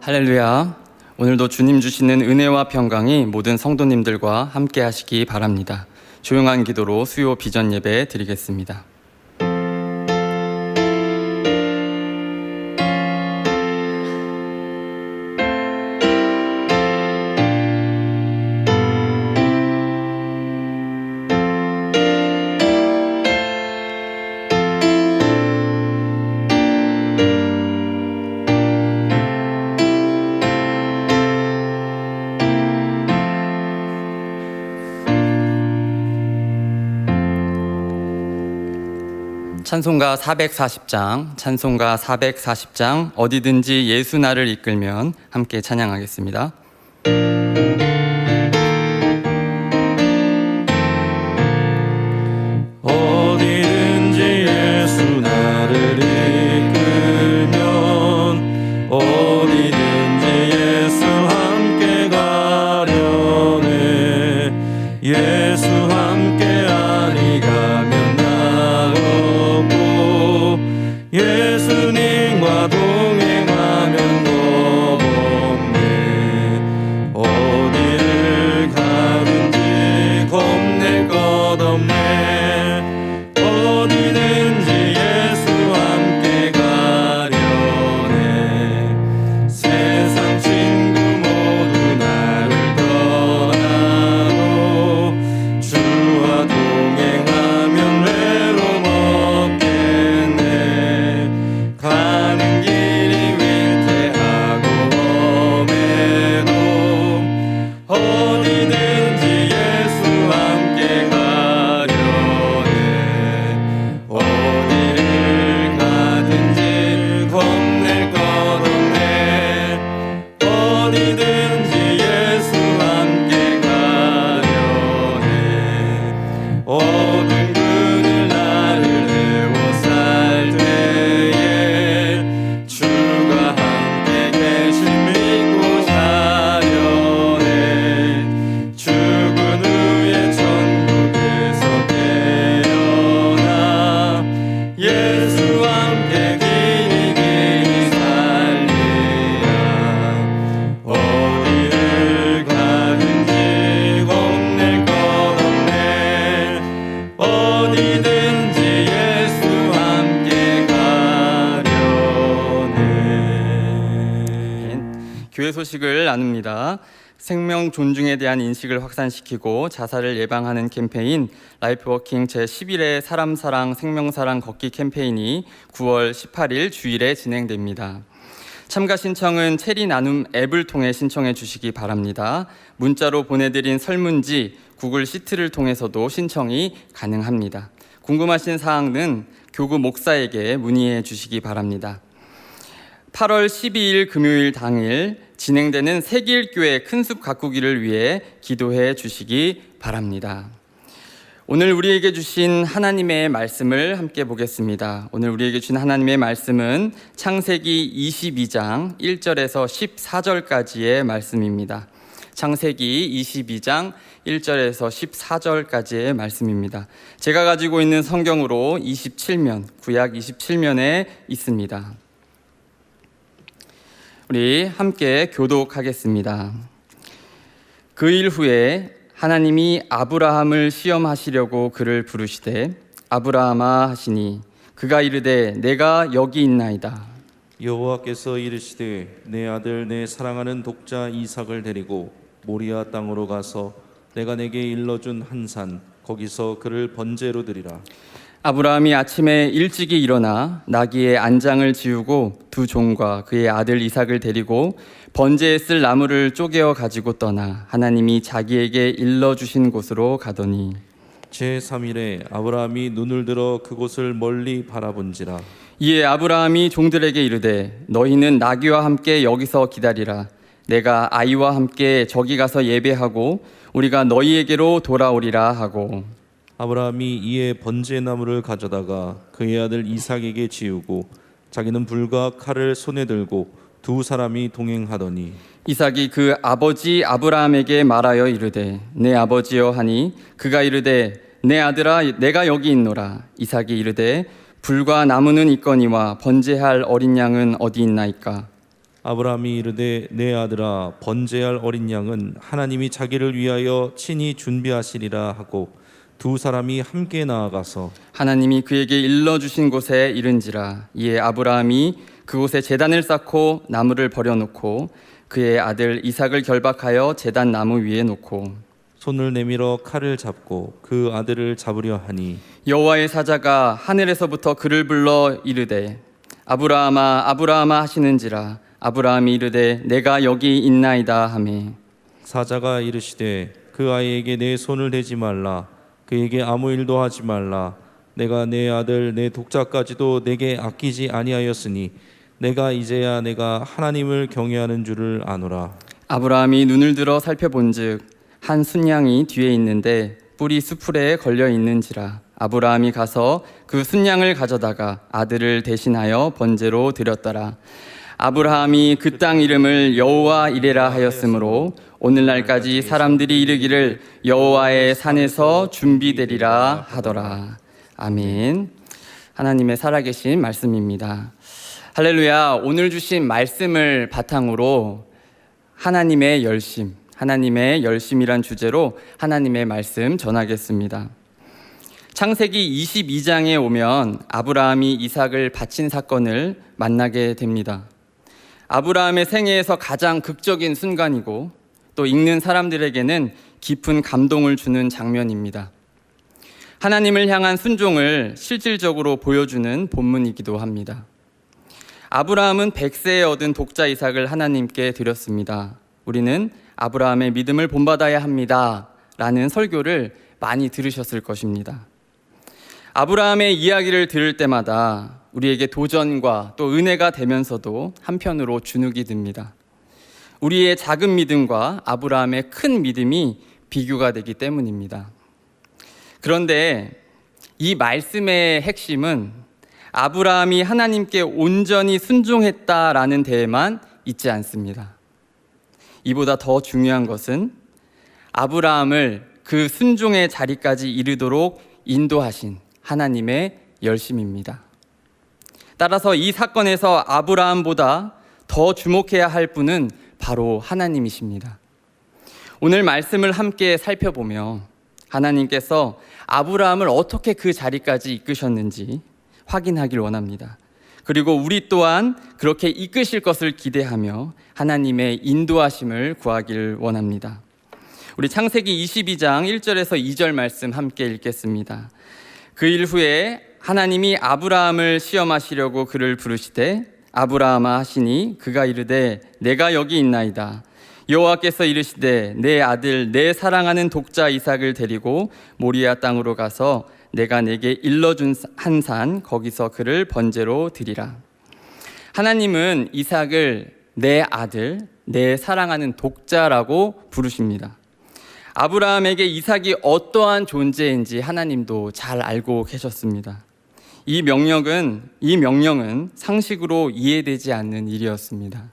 할렐루야. 오늘도 주님 주시는 은혜와 평강이 모든 성도님들과 함께 하시기 바랍니다. 조용한 기도로 수요 비전 예배 드리겠습니다. 찬송가 440장 어디든지 예수 나를 이끌면 함께 찬양하겠습니다. 어디든지 예수 나를 이끌면 어디든지 예수 함께 가려네. 예수 함께 아니 가면 나 없고 예수님과 동행하면 겁 없네. 어디를 가든지 겁낼 것 없네. 어디든지 예수 함께 가려네. 세상 친구 모두 나를 떠나고 주와 동행하면 외로움 없겠네. 가는 길이 위태하고 험해도 어디든지 예수 함께 가려네. 어디를 가든지 겁낼 것 없네. 어디든지 예수 함께 가려네. 어두운 그늘 나를 에워쌀 때에 주가 함께 계신 믿고 사려네. 죽은 후에 천국에서 깨어나 예수 함께 길이 길이 살리라. 어디를 가든지 겁낼 것 없네. 어디든지 예수 함께 가려네. 교회 소식을 나눕니다. 생명 존중에 대한 인식을 확산시키고 자살을 예방하는 캠페인 라이프워킹 제11회 사람사랑 생명사랑 걷기 캠페인이 9월 18일 주일에 진행됩니다. 참가 신청은 체리 나눔 앱을 통해 신청해 주시기 바랍니다. 문자로 보내드린 설문지 구글 시트를 통해서도 신청이 가능합니다. 궁금하신 사항은 교구 목사에게 문의해 주시기 바랍니다. 8월 12일 금요일 당일 진행되는 새길교회 큰숲 가꾸기를 위해 기도해 주시기 바랍니다. 오늘 우리에게 주신 하나님의 말씀을 함께 보겠습니다. 오늘 우리에게 주신 하나님의 말씀은 창세기 22장 1절에서 14절까지의 말씀입니다. 창세기 22장 1절에서 14절까지의 말씀입니다. 제가 가지고 있는 성경으로 27면, 구약 27면에 있습니다. 우리 함께 교독하겠습니다. 그 일 후에 하나님이 아브라함을 시험하시려고 그를 부르시되 아브라함아 하시니 그가 이르되 내가 여기 있나이다. 여호와께서 이르시되 내 아들 내 사랑하는 독자 이삭을 데리고 모리아 땅으로 가서 내가 내게 일러준 한 산 거기서 그를 번제로 드리라. 아브라함이 아침에 일찍이 일어나 나귀의 안장을 지우고 두 종과 그의 아들 이삭을 데리고 번제에 쓸 나무를 쪼개어 가지고 떠나 하나님이 자기에게 일러주신 곳으로 가더니 제3일에 아브라함이 눈을 들어 그곳을 멀리 바라본지라. 이에 아브라함이 종들에게 이르되 너희는 나귀와 함께 여기서 기다리라. 내가 아이와 함께 저기 가서 예배하고 우리가 너희에게로 돌아오리라 하고 아브라함이 이에 번제나무를 가져다가 그의 아들 이삭에게 지우고 자기는 불과 칼을 손에 들고 두 사람이 동행하더니 이삭이 그 아버지 아브라함에게 말하여 이르되 내 아버지여 하니 그가 이르되 내 아들아 내가 여기 있노라. 이삭이 이르되 불과 나무는 있거니와 번제할 어린 양은 어디 있나이까. 아브라함이 이르되 내 아들아 번제할 어린 양은 하나님이 자기를 위하여 친히 준비하시리라 하고 두 사람이 함께 나아가서 하나님이 그에게 일러주신 곳에 이른지라. 이에 아브라함이 그곳에 제단을 쌓고 나무를 버려놓고 그의 아들 이삭을 결박하여 제단 나무 위에 놓고 손을 내밀어 칼을 잡고 그 아들을 잡으려 하니 여호와의 사자가 하늘에서부터 그를 불러 이르되 아브라함아 아브라함아 하시는지라. 아브라함이 이르되 내가 여기 있나이다 하매 사자가 이르시되 그 아이에게 내 손을 대지 말라. 그에게 아무 일도 하지 말라. 내가 내 아들 내 독자까지도 내게 아끼지 아니하였으니 내가 이제야 내가 하나님을 경외하는 줄을 아노라. 아브라함이 눈을 들어 살펴본즉 한 순양이 뒤에 있는데 뿔이 수풀에 걸려 있는지라. 아브라함이 가서 그 순양을 가져다가 아들을 대신하여 번제로 드렸더라. 아브라함이 그 땅 이름을 여호와 이레라 하였으므로 오늘날까지 사람들이 이르기를 여호와의 산에서 준비되리라 하더라. 아멘. 하나님의 살아계신 말씀입니다. 할렐루야. 오늘 주신 말씀을 바탕으로 하나님의 열심이란 주제로 하나님의 말씀 전하겠습니다. 창세기 22장에 오면 아브라함이 이삭을 바친 사건을 만나게 됩니다. 아브라함의 생애에서 가장 극적인 순간이고 또 읽는 사람들에게는 깊은 감동을 주는 장면입니다. 하나님을 향한 순종을 실질적으로 보여주는 본문이기도 합니다. 아브라함은 100세에 얻은 독자 이삭을 하나님께 드렸습니다. 우리는 아브라함의 믿음을 본받아야 합니다 라는 설교를 많이 들으셨을 것입니다. 아브라함의 이야기를 들을 때마다 우리에게 도전과 또 은혜가 되면서도 한편으로 주눅이 듭니다. 우리의 작은 믿음과 아브라함의 큰 믿음이 비교가 되기 때문입니다. 그런데 이 말씀의 핵심은 아브라함이 하나님께 온전히 순종했다라는 데에만 있지 않습니다. 이보다 더 중요한 것은 아브라함을 그 순종의 자리까지 이르도록 인도하신 하나님의 열심입니다. 따라서 이 사건에서 아브라함보다 더 주목해야 할 분은 바로 하나님이십니다. 오늘 말씀을 함께 살펴보며 하나님께서 아브라함을 어떻게 그 자리까지 이끄셨는지 확인하길 원합니다. 그리고 우리 또한 그렇게 이끄실 것을 기대하며 하나님의 인도하심을 구하길 원합니다. 우리 창세기 22장 1절에서 2절 말씀 함께 읽겠습니다. 그 일 후에 하나님이 아브라함을 시험하시려고 그를 부르시되 아브라함아 하시니 그가 이르되 내가 여기 있나이다. 여호와께서 이르시되 내 아들 내 사랑하는 독자 이삭을 데리고 모리아 땅으로 가서 내가 내게 일러준 한 산 거기서 그를 번제로 드리라. 하나님은 이삭을 내 아들 내 사랑하는 독자라고 부르십니다. 아브라함에게 이삭이 어떠한 존재인지 하나님도 잘 알고 계셨습니다. 이 명령은 상식으로 이해되지 않는 일이었습니다.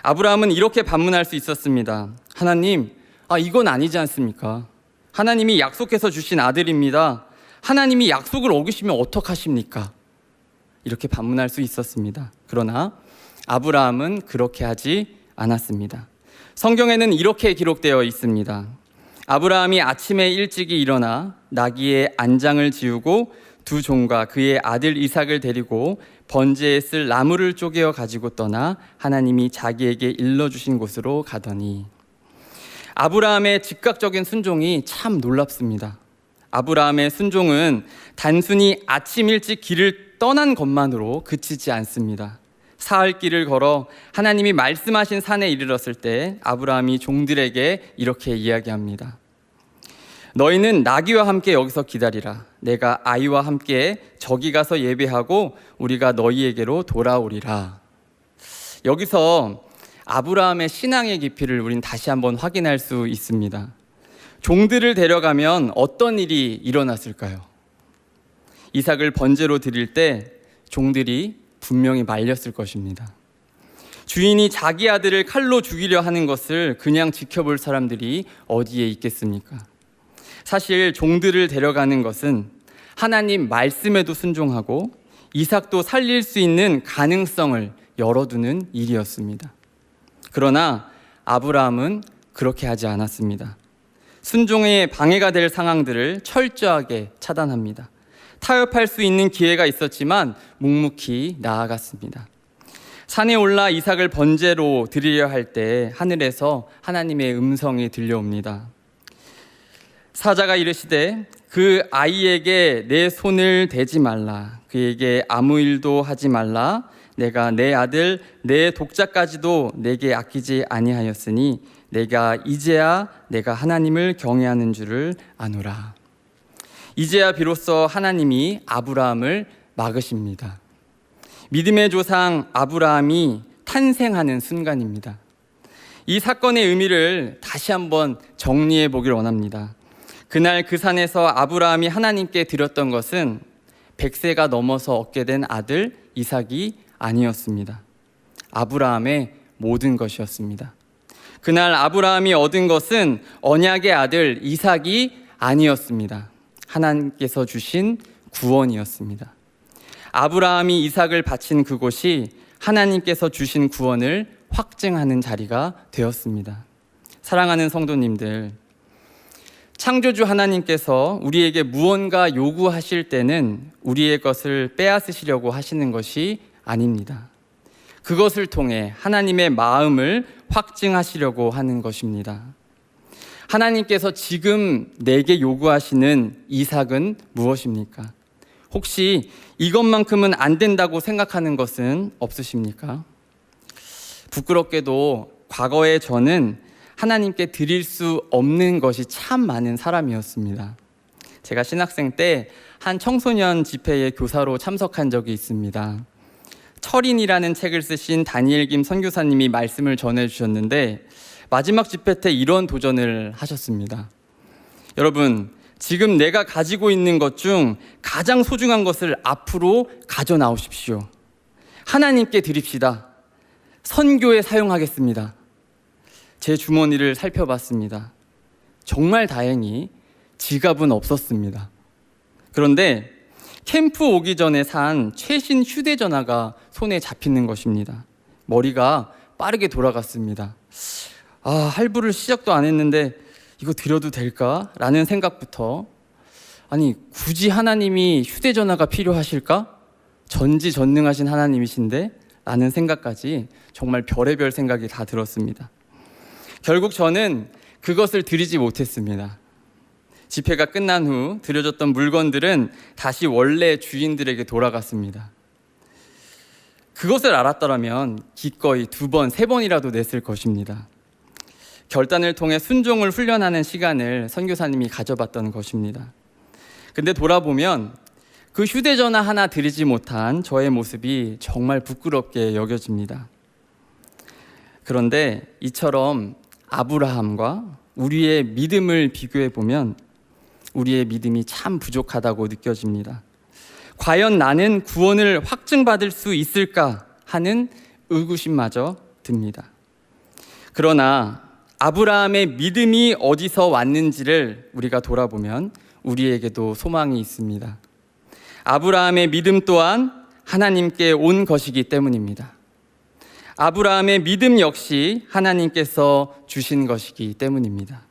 아브라함은 이렇게 반문할 수 있었습니다. 하나님, 이건 아니지 않습니까? 하나님이 약속해서 주신 아들입니다. 하나님이 약속을 어기시면 어떡하십니까? 이렇게 반문할 수 있었습니다. 그러나 아브라함은 그렇게 하지 않았습니다. 성경에는 이렇게 기록되어 있습니다. 아브라함이 아침에 일찍이 일어나 나귀의 안장을 지우고 두 종과 그의 아들 이삭을 데리고 번제에 쓸 나무를 쪼개어 가지고 떠나 하나님이 자기에게 일러주신 곳으로 가더니 아브라함의 즉각적인 순종이 참 놀랍습니다. 아브라함의 순종은 단순히 아침 일찍 길을 떠난 것만으로 그치지 않습니다. 사흘 길을 걸어 하나님이 말씀하신 산에 이르렀을 때 아브라함이 종들에게 이렇게 이야기합니다. 너희는 나귀와 함께 여기서 기다리라. 내가 아이와 함께 저기 가서 예배하고 우리가 너희에게로 돌아오리라. 여기서 아브라함의 신앙의 깊이를 우린 다시 한번 확인할 수 있습니다. 종들을 데려가면 어떤 일이 일어났을까요? 이삭을 번제로 드릴 때 종들이 분명히 말렸을 것입니다. 주인이 자기 아들을 칼로 죽이려 하는 것을 그냥 지켜볼 사람들이 어디에 있겠습니까? 사실 종들을 데려가는 것은 하나님 말씀에도 순종하고 이삭도 살릴 수 있는 가능성을 열어두는 일이었습니다. 그러나 아브라함은 그렇게 하지 않았습니다. 순종에 방해가 될 상황들을 철저하게 차단합니다. 타협할 수 있는 기회가 있었지만 묵묵히 나아갔습니다. 산에 올라 이삭을 번제로 드리려 할 때 하늘에서 하나님의 음성이 들려옵니다. 사자가 이르시되 그 아이에게 내 손을 대지 말라. 그에게 아무 일도 하지 말라. 내가 내 아들 내 독자까지도 내게 아끼지 아니하였으니 내가 이제야 내가 하나님을 경외하는 줄을 아노라. 이제야 비로소 하나님이 아브라함을 막으십니다. 믿음의 조상 아브라함이 탄생하는 순간입니다. 이 사건의 의미를 다시 한번 정리해 보길 원합니다. 그날 그 산에서 아브라함이 하나님께 드렸던 것은 100세가 넘어서 얻게 된 아들 이삭이 아니었습니다. 아브라함의 모든 것이었습니다. 그날 아브라함이 얻은 것은 언약의 아들 이삭이 아니었습니다. 하나님께서 주신 구원이었습니다. 아브라함이 이삭을 바친 그곳이 하나님께서 주신 구원을 확증하는 자리가 되었습니다. 사랑하는 성도님들, 창조주 하나님께서 우리에게 무언가 요구하실 때는 우리의 것을 빼앗으시려고 하시는 것이 아닙니다. 그것을 통해 하나님의 마음을 확증하시려고 하는 것입니다. 하나님께서 지금 내게 요구하시는 이삭은 무엇입니까? 혹시 이것만큼은 안 된다고 생각하는 것은 없으십니까? 부끄럽게도 과거의 저는 하나님께 드릴 수 없는 것이 참 많은 사람이었습니다. 제가 신학생 때 한 청소년 집회에 교사로 참석한 적이 있습니다. 철인이라는 책을 쓰신 다니엘 김 선교사님이 말씀을 전해주셨는데 마지막 집회 때 이런 도전을 하셨습니다. 여러분, 지금 내가 가지고 있는 것 중 가장 소중한 것을 앞으로 가져 나오십시오. 하나님께 드립시다. 선교에 사용하겠습니다. 제 주머니를 살펴봤습니다. 정말 다행히 지갑은 없었습니다. 그런데 캠프 오기 전에 산 최신 휴대전화가 손에 잡히는 것입니다. 머리가 빠르게 돌아갔습니다. 할부를 시작도 안 했는데 이거 드려도 될까? 라는 생각부터, 아니 굳이 하나님이 휴대전화가 필요하실까? 전지전능하신 하나님이신데? 라는 생각까지 정말 별의별 생각이 다 들었습니다. 결국 저는 그것을 드리지 못했습니다. 집회가 끝난 후 드려졌던 물건들은 다시 원래 주인들에게 돌아갔습니다. 그것을 알았더라면 기꺼이 2번, 3번이라도 냈을 것입니다. 결단을 통해 순종을 훈련하는 시간을 선교사님이 가져봤던 것입니다. 근데 돌아보면 그 휴대전화 하나 드리지 못한 저의 모습이 정말 부끄럽게 여겨집니다. 그런데 이처럼 아브라함과 우리의 믿음을 비교해 보면 우리의 믿음이 참 부족하다고 느껴집니다. 과연 나는 구원을 확증받을 수 있을까 하는 의구심마저 듭니다. 그러나 아브라함의 믿음이 어디서 왔는지를 우리가 돌아보면 우리에게도 소망이 있습니다. 아브라함의 믿음 또한 하나님께 온 것이기 때문입니다. 아브라함의 믿음 역시 하나님께서 주신 것이기 때문입니다.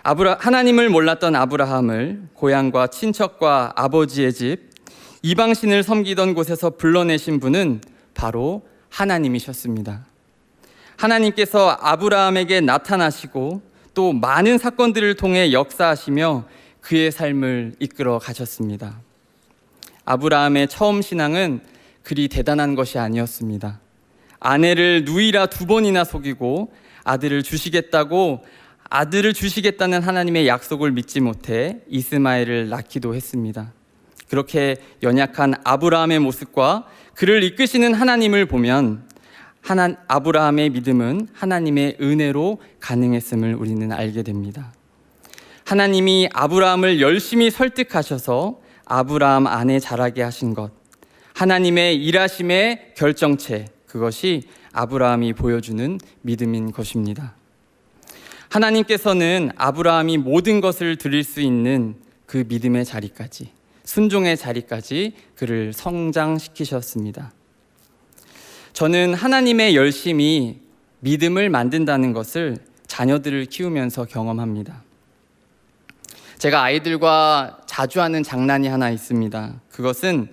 하나님을 몰랐던 아브라함을 고향과 친척과 아버지의 집, 이방신을 섬기던 곳에서 불러내신 분은 바로 하나님이셨습니다. 하나님께서 아브라함에게 나타나시고 또 많은 사건들을 통해 역사하시며 그의 삶을 이끌어 가셨습니다. 아브라함의 처음 신앙은 그리 대단한 것이 아니었습니다. 아내를 누이라 2번이나 속이고 아들을 주시겠다는 하나님의 약속을 믿지 못해 이스마엘을 낳기도 했습니다. 그렇게 연약한 아브라함의 모습과 그를 이끄시는 하나님을 보면 아브라함의 믿음은 하나님의 은혜로 가능했음을 우리는 알게 됩니다. 하나님이 아브라함을 열심히 설득하셔서 아브라함 안에 자라게 하신 것, 하나님의 일하심의 결정체, 그것이 아브라함이 보여주는 믿음인 것입니다. 하나님께서는 아브라함이 모든 것을 드릴 수 있는 그 믿음의 자리까지, 순종의 자리까지 그를 성장시키셨습니다. 저는 하나님의 열심이 믿음을 만든다는 것을 자녀들을 키우면서 경험합니다. 제가 아이들과 자주 하는 장난이 하나 있습니다. 그것은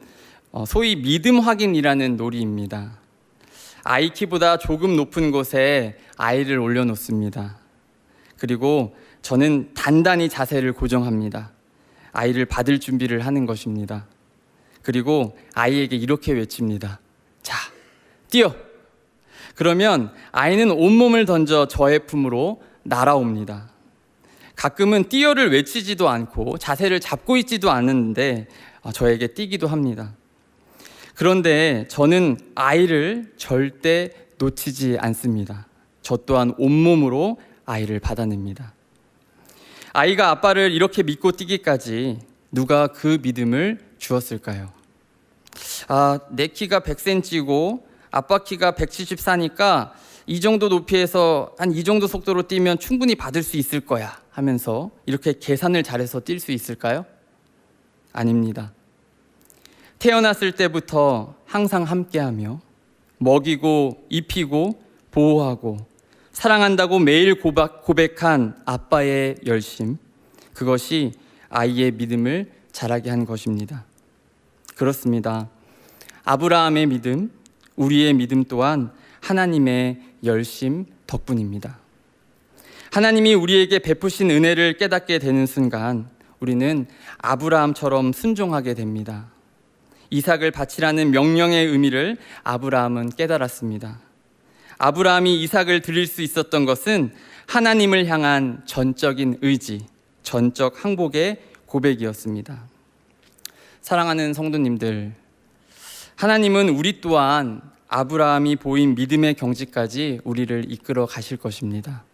소위 믿음 확인이라는 놀이입니다. 아이 키보다 조금 높은 곳에 아이를 올려놓습니다. 그리고 저는 단단히 자세를 고정합니다. 아이를 받을 준비를 하는 것입니다. 그리고 아이에게 이렇게 외칩니다. 자, 뛰어! 그러면 아이는 온몸을 던져 저의 품으로 날아옵니다. 가끔은 뛰어를 외치지도 않고 자세를 잡고 있지도 않는데 저에게 뛰기도 합니다. 그런데 저는 아이를 절대 놓치지 않습니다. 저 또한 온몸으로 아이를 받아냅니다. 아이가 아빠를 이렇게 믿고 뛰기까지 누가 그 믿음을 주었을까요? 내 키가 100cm고 아빠 키가 174니까 이 정도 높이에서 한 이 정도 속도로 뛰면 충분히 받을 수 있을 거야 하면서 이렇게 계산을 잘해서 뛸 수 있을까요? 아닙니다. 태어났을 때부터 항상 함께하며 먹이고 입히고 보호하고 사랑한다고 매일 고백한 아빠의 열심, 그것이 아이의 믿음을 자라게 한 것입니다. 그렇습니다. 아브라함의 믿음, 우리의 믿음 또한 하나님의 열심 덕분입니다. 하나님이 우리에게 베푸신 은혜를 깨닫게 되는 순간 우리는 아브라함처럼 순종하게 됩니다. 이삭을 바치라는 명령의 의미를 아브라함은 깨달았습니다. 아브라함이 이삭을 드릴 수 있었던 것은 하나님을 향한 전적인 의지, 전적 항복의 고백이었습니다. 사랑하는 성도님들, 하나님은 우리 또한 아브라함이 보인 믿음의 경지까지 우리를 이끌어 가실 것입니다.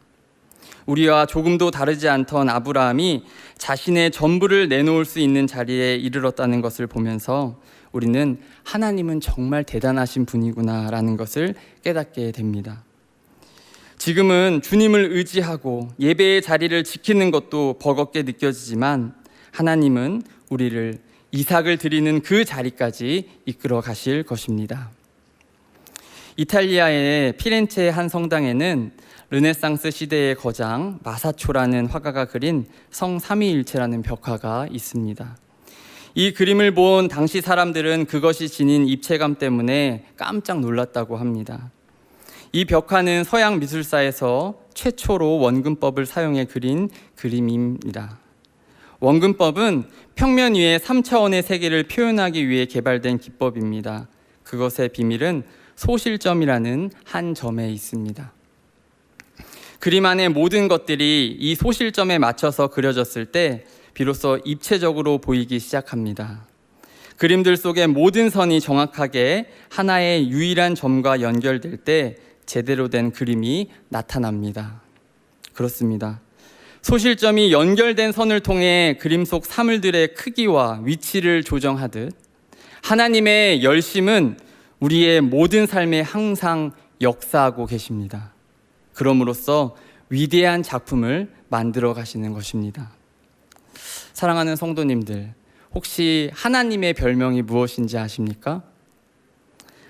우리와 조금도 다르지 않던 아브라함이 자신의 전부를 내놓을 수 있는 자리에 이르렀다는 것을 보면서 우리는 하나님은 정말 대단하신 분이구나라는 것을 깨닫게 됩니다. 지금은 주님을 의지하고 예배의 자리를 지키는 것도 버겁게 느껴지지만 하나님은 우리를 이삭을 드리는 그 자리까지 이끌어 가실 것입니다. 이탈리아의 피렌체의 한 성당에는 르네상스 시대의 거장 마사초라는 화가가 그린 성삼위일체라는 벽화가 있습니다. 이 그림을 본 당시 사람들은 그것이 지닌 입체감 때문에 깜짝 놀랐다고 합니다. 이 벽화는 서양 미술사에서 최초로 원근법을 사용해 그린 그림입니다. 원근법은 평면 위에 3차원의 세계를 표현하기 위해 개발된 기법입니다. 그것의 비밀은 소실점이라는 한 점에 있습니다. 그림 안의 모든 것들이 이 소실점에 맞춰서 그려졌을 때 비로소 입체적으로 보이기 시작합니다. 그림들 속의 모든 선이 정확하게 하나의 유일한 점과 연결될 때 제대로 된 그림이 나타납니다. 그렇습니다. 소실점이 연결된 선을 통해 그림 속 사물들의 크기와 위치를 조정하듯 하나님의 열심은 우리의 모든 삶에 항상 역사하고 계십니다. 그럼으로써 위대한 작품을 만들어 가시는 것입니다. 사랑하는 성도님들, 혹시 하나님의 별명이 무엇인지 아십니까?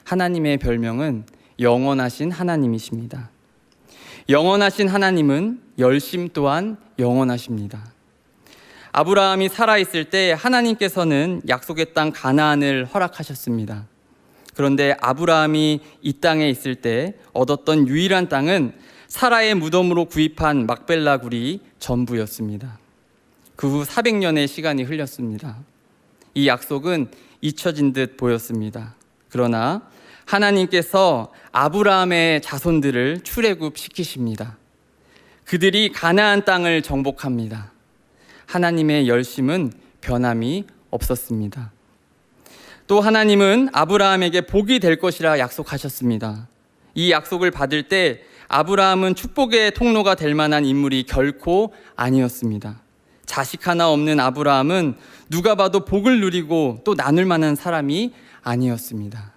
하나님의 별명은 영원하신 하나님이십니다. 영원하신 하나님은 열심 또한 영원하십니다. 아브라함이 살아있을 때 하나님께서는 약속의 땅 가나안을 허락하셨습니다. 그런데 아브라함이 이 땅에 있을 때 얻었던 유일한 땅은 사라의 무덤으로 구입한 막벨라 굴이 전부였습니다. 그 후 400년의 시간이 흘렸습니다. 이 약속은 잊혀진 듯 보였습니다. 그러나 하나님께서 아브라함의 자손들을 출애굽시키십니다. 그들이 가나안 땅을 정복합니다. 하나님의 열심은 변함이 없었습니다. 또 하나님은 아브라함에게 복이 될 것이라 약속하셨습니다. 이 약속을 받을 때 아브라함은 축복의 통로가 될 만한 인물이 결코 아니었습니다. 자식 하나 없는 아브라함은 누가 봐도 복을 누리고 또 나눌 만한 사람이 아니었습니다.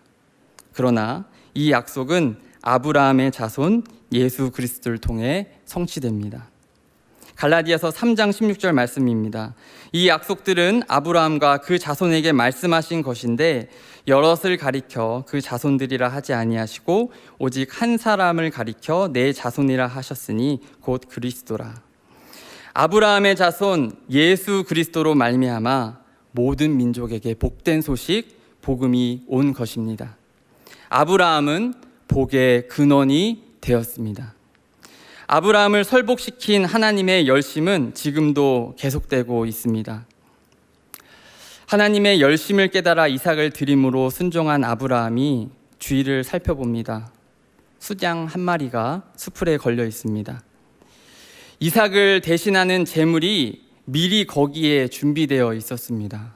그러나 이 약속은 아브라함의 자손 예수 그리스도를 통해 성취됩니다. 갈라디아서 3장 16절 말씀입니다. 이 약속들은 아브라함과 그 자손에게 말씀하신 것인데 여럿을 가리켜 그 자손들이라 하지 아니하시고 오직 한 사람을 가리켜 내 자손이라 하셨으니 곧 그리스도라. 아브라함의 자손 예수 그리스도로 말미암아 모든 민족에게 복된 소식 복음이 온 것입니다. 아브라함은 복의 근원이 되었습니다. 아브라함을 설복시킨 하나님의 열심은 지금도 계속되고 있습니다. 하나님의 열심을 깨달아 이삭을 드림으로 순종한 아브라함이 주위를 살펴봅니다. 수장 한 마리가 수풀에 걸려 있습니다. 이삭을 대신하는 제물이 미리 거기에 준비되어 있었습니다.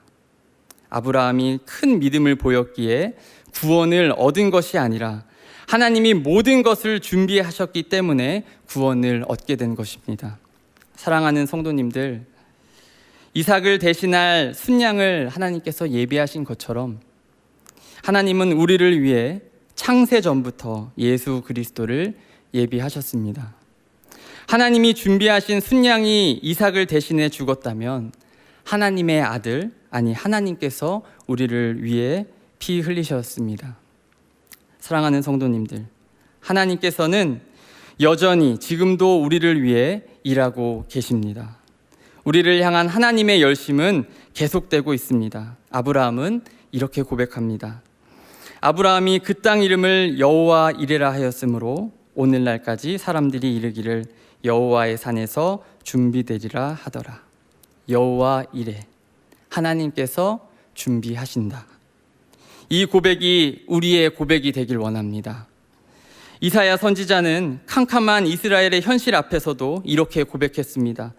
아브라함이 큰 믿음을 보였기에 구원을 얻은 것이 아니라 하나님이 모든 것을 준비하셨기 때문에 구원을 얻게 된 것입니다. 사랑하는 성도님들, 이삭을 대신할 순양을 하나님께서 예비하신 것처럼 하나님은 우리를 위해 창세 전부터 예수 그리스도를 예비하셨습니다. 하나님이 준비하신 순양이 이삭을 대신해 죽었다면 하나님의 아들, 아니 하나님께서 우리를 위해 피 흘리셨습니다. 사랑하는 성도님들, 하나님께서는 여전히 지금도 우리를 위해 일하고 계십니다. 우리를 향한 하나님의 열심은 계속되고 있습니다. 아브라함은 이렇게 고백합니다. 아브라함이 그 땅 이름을 여호와 이레라 하였으므로 오늘날까지 사람들이 이르기를 여호와의 산에서 준비되리라 하더라. 여호와 이레, 하나님께서 준비하신다. 이 고백이 우리의 고백이 되길 원합니다. 이사야 선지자는 캄캄한 이스라엘의 현실 앞에서도 이렇게 고백했습니다.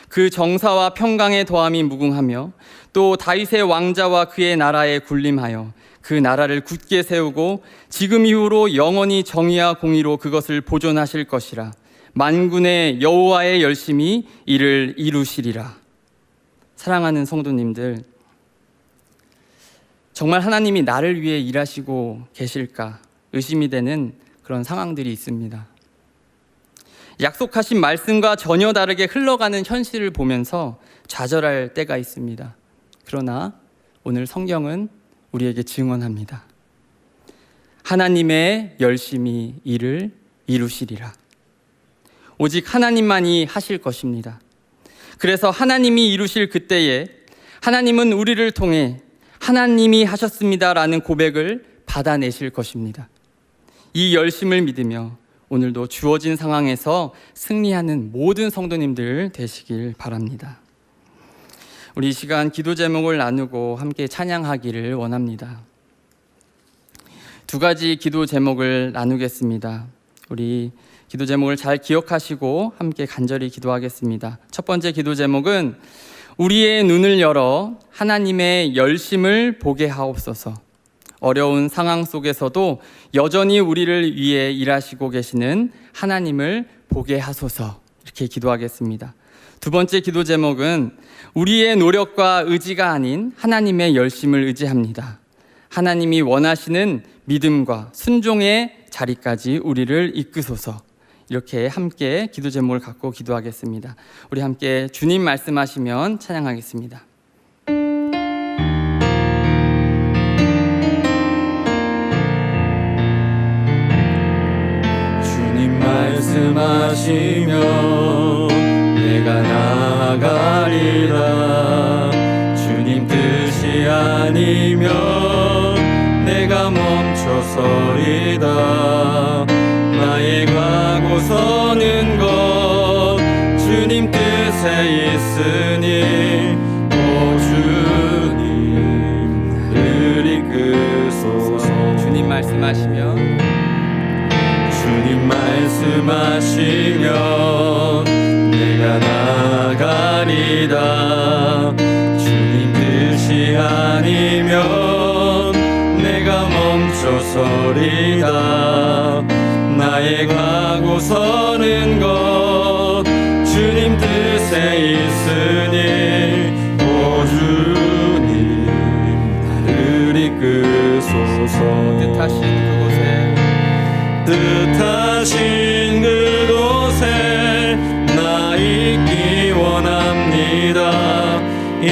그 정사와 평강의 더함이 무궁하며 또 다윗의 왕자와 그의 나라에 군림하여 그 나라를 굳게 세우고 지금 이후로 영원히 정의와 공의로 그것을 보존하실 것이라. 만군의 여호와의 열심히 이를 이루시리라. 사랑하는 성도님들, 정말 하나님이 나를 위해 일하시고 계실까 의심이 되는 그런 상황들이 있습니다. 약속하신 말씀과 전혀 다르게 흘러가는 현실을 보면서 좌절할 때가 있습니다. 그러나 오늘 성경은 우리에게 증언합니다. 하나님의 열심히 이를 이루시리라. 오직 하나님만이 하실 것입니다. 그래서 하나님이 이루실 그때에 하나님은 우리를 통해 하나님이 하셨습니다라는 고백을 받아내실 것입니다. 이 열심을 믿으며 오늘도 주어진 상황에서 승리하는 모든 성도님들 되시길 바랍니다. 우리 이 시간 기도 제목을 나누고 함께 찬양하기를 원합니다. 두 가지 기도 제목을 나누겠습니다. 우리 기도 제목을 잘 기억하시고 함께 간절히 기도하겠습니다. 첫 번째 기도 제목은 우리의 눈을 열어 하나님의 열심을 보게 하옵소서. 어려운 상황 속에서도 여전히 우리를 위해 일하시고 계시는 하나님을 보게 하소서. 이렇게 기도하겠습니다. 두 번째 기도 제목은 우리의 노력과 의지가 아닌 하나님의 열심을 의지합니다. 하나님이 원하시는 믿음과 순종의 자리까지 우리를 이끄소서. 이렇게 함께 기도 제목을 갖고 기도하겠습니다. 우리 함께 주님 말씀하시면 찬양하겠습니다. 주님 말씀하시면 내가 나아가리라. 주님 뜻이 아니면 내가 멈춰서리다. 나의 가고 서는 것 주님 뜻에 있으니 오 주님 늘 이끄소서. 주님 말씀하시면 내가 나아가리다. 주님 뜻이 아니면 내가 멈춰서리다. 나의 가고 서는 것 주님 뜻에 있으니 오 주님 나를 이끄소서. 뜻하신 그곳에 나 있기 원합니다. 이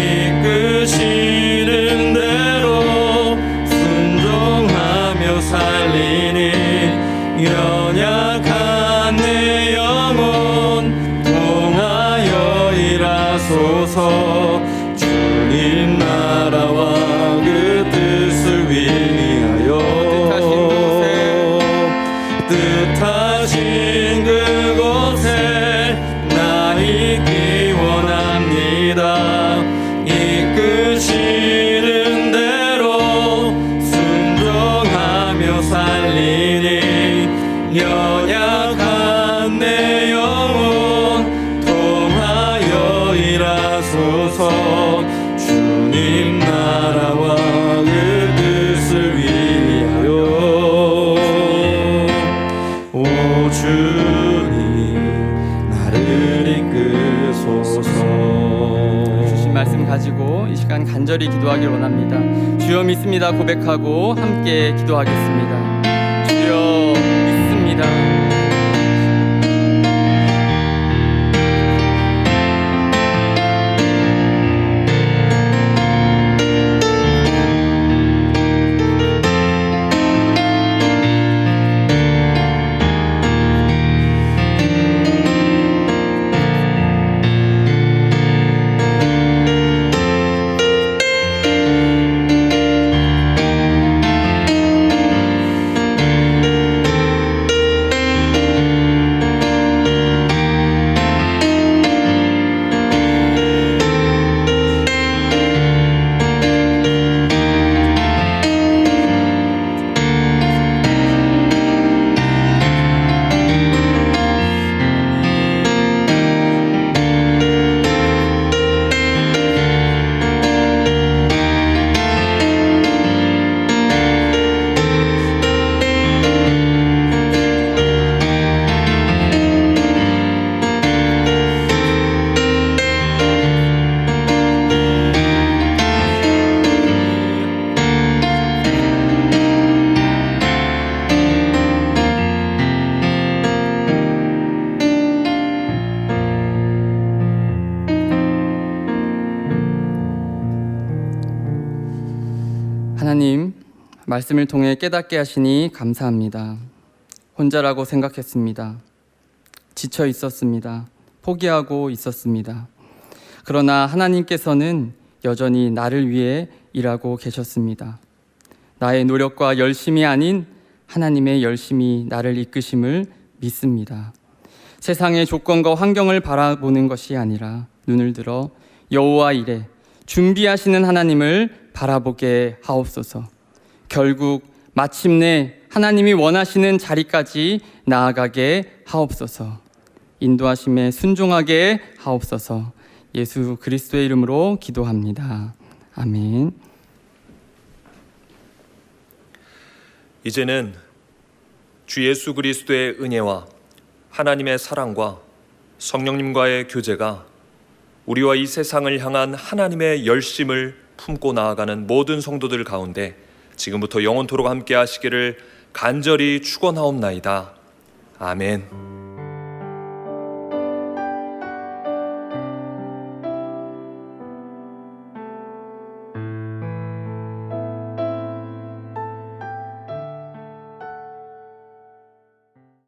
간절히 기도하길 원합니다. 주여 믿습니다 고백하고 함께 기도하겠습니다. 주여 믿습니다. 하나님, 말씀을 통해 깨닫게 하시니 감사합니다. 혼자라고 생각했습니다. 지쳐 있었습니다. 포기하고 있었습니다. 그러나 하나님께서는 여전히 나를 위해 일하고 계셨습니다. 나의 노력과 열심이 아닌 하나님의 열심이 나를 이끄심을 믿습니다. 세상의 조건과 환경을 바라보는 것이 아니라 눈을 들어 여호와 이레 준비하시는 하나님을 바라보게 하옵소서. 결국 마침내 하나님이 원하시는 자리까지 나아가게 하옵소서. 인도하심에 순종하게 하옵소서. 예수 그리스도의 이름으로 기도합니다. 아멘. 이제는 주 예수 그리스도의 은혜와 하나님의 사랑과 성령님과의 교제가 우리와 이 세상을 향한 하나님의 열심을 품고 나아가는 모든 성도들 가운데 지금부터 영원토록 함께 하시기를 간절히 축원하옵나이다. 아멘.